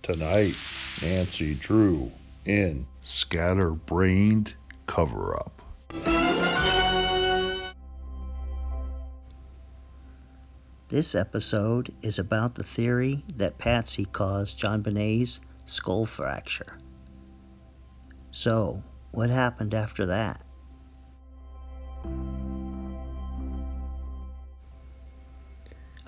Tonight, Nancy Drew in Scatterbrained Coverup. This episode is about the theory that Patsy caused Jonbenet's skull fracture. So, what happened after that?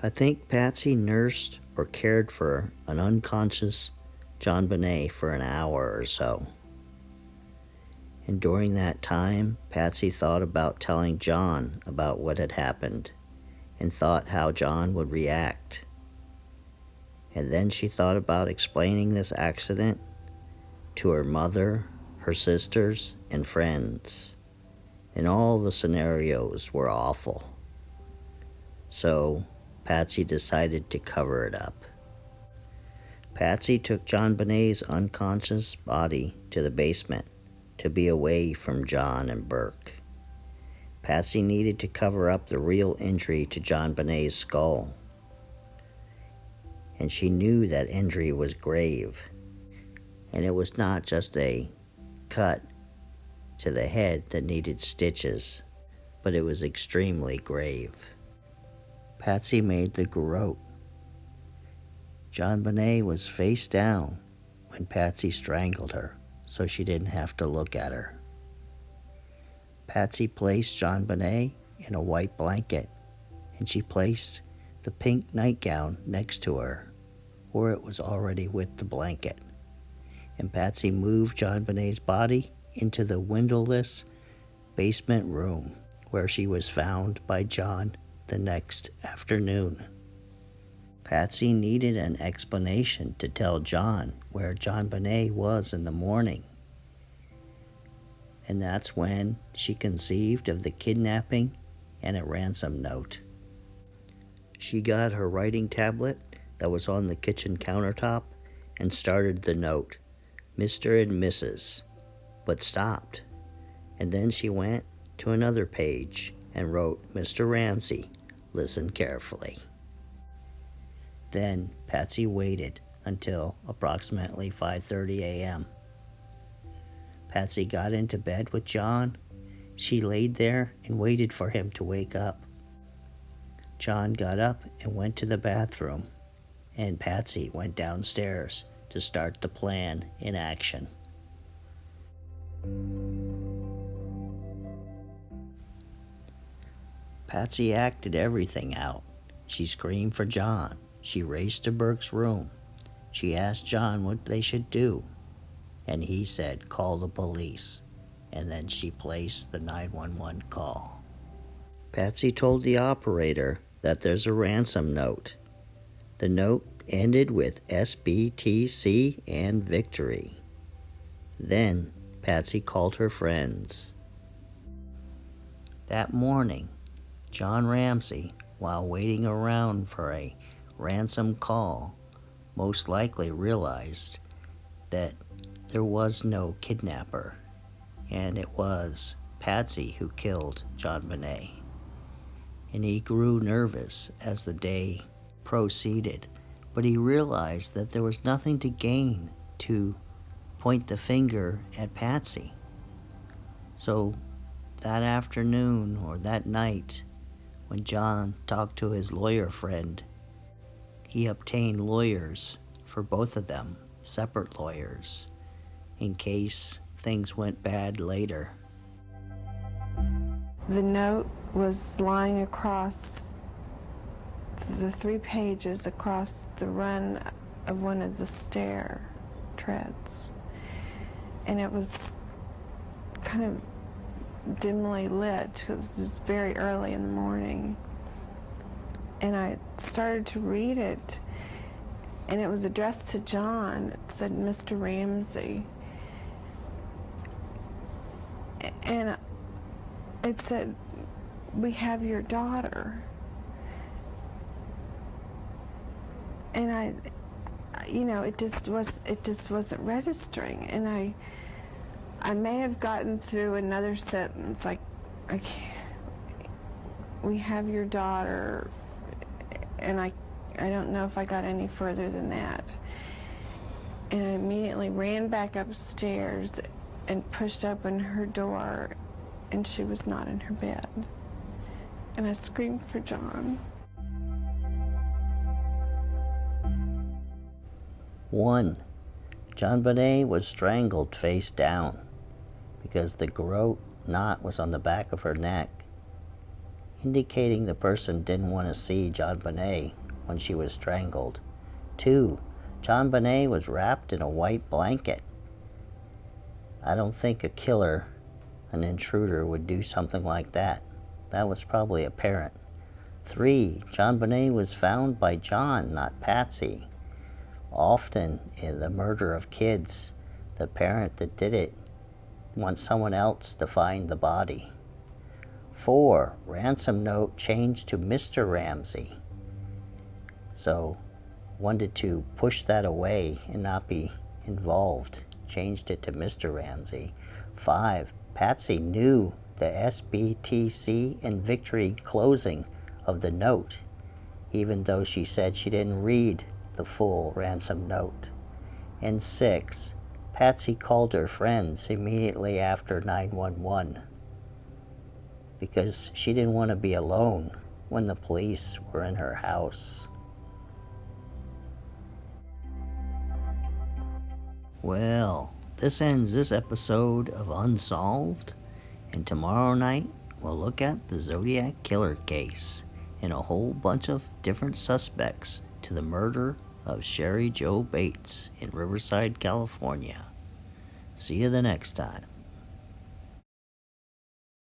I think Patsy nursed or cared for an unconscious Jonbenet for an hour or so. And during that time, Patsy thought about telling John about what had happened and thought how John would react. And then she thought about explaining this accident to her mother, her sisters, and friends. And all the scenarios were awful. So, Patsy decided to cover it up. Patsy took Jonbenet's unconscious body to the basement to be away from John and Burke. Patsy needed to cover up the real injury to Jonbenet's skull. And she knew that injury was grave. And it was not just a cut to the head that needed stitches, but it was extremely grave. Patsy made the garrote. Jonbenet was face down when Patsy strangled her, so she didn't have to look at her. Patsy placed Jonbenet in a white blanket, and she placed the pink nightgown next to her, or it was already with the blanket. And Patsy moved Jonbenet's body into the windowless basement room, where she was found by John the next afternoon. Patsy needed an explanation to tell John where Jonbenet was in the morning. And that's when she conceived of the kidnapping and a ransom note. She got her writing tablet that was on the kitchen countertop and started the note, Mr. and Mrs., but stopped. And then she went to another page and wrote, Mr. Ramsey, listen carefully. Then Patsy waited until approximately 5:30 a.m. Patsy got into bed with John. She laid there and waited for him to wake up. John got up and went to the bathroom, and Patsy went downstairs to start the plan in action. Patsy acted everything out. She screamed for John. She raced to Burke's room. She asked John what they should do, and he said, call the police, and then she placed the 911 call. Patsy told the operator that there's a ransom note. The note ended with SBTC and victory. Then Patsy called her friends. That morning, John Ramsey, while waiting around for a ransom call, most likely realized that there was no kidnapper, and it was Patsy who killed Jonbenet. And he grew nervous as the day proceeded, but he realized that there was nothing to gain to point the finger at Patsy. So that afternoon or that night, when John talked to his lawyer friend, he obtained lawyers for both of them, separate lawyers, in case things went bad later. The note was lying across the 3 pages across the run of one of the stair treads. And it was kind of dimly lit because it was very early in the morning. And I started to read it, and it was addressed to John. It said, Mr. Ramsey. And it said, we have your daughter. And it just wasn't registering. And I may have gotten through another sentence, like, we have your daughter, and I don't know if I got any further than that. And I immediately ran back upstairs and pushed open her door, and she was not in her bed. And I screamed for John. 1. Jonbenet was strangled face down because the garrote knot was on the back of her neck, indicating the person didn't want to see Jonbenet when she was strangled. 2. Jonbenet was wrapped in a white blanket. I don't think a killer, an intruder, would do something like that. That was probably apparent. 3. Jonbenet was found by John, not Patsy. Often in the murder of kids, the parent that did it wants someone else to find the body. 4. Ransom note changed to Mr. Ramsey. So wanted to push that away and not be involved. Changed it to Mr. Ramsey. 5. Patsy knew the SBTC and Victory closing of the note, even though she said she didn't read the full ransom note. And 6. Patsy called her friends immediately after 911 because she didn't want to be alone when the police were in her house. Well, this ends this episode of Unsolved, and tomorrow night we'll look at the Zodiac Killer case and a whole bunch of different suspects to the murder of Sherry Jo Bates in Riverside, California. See you the next time.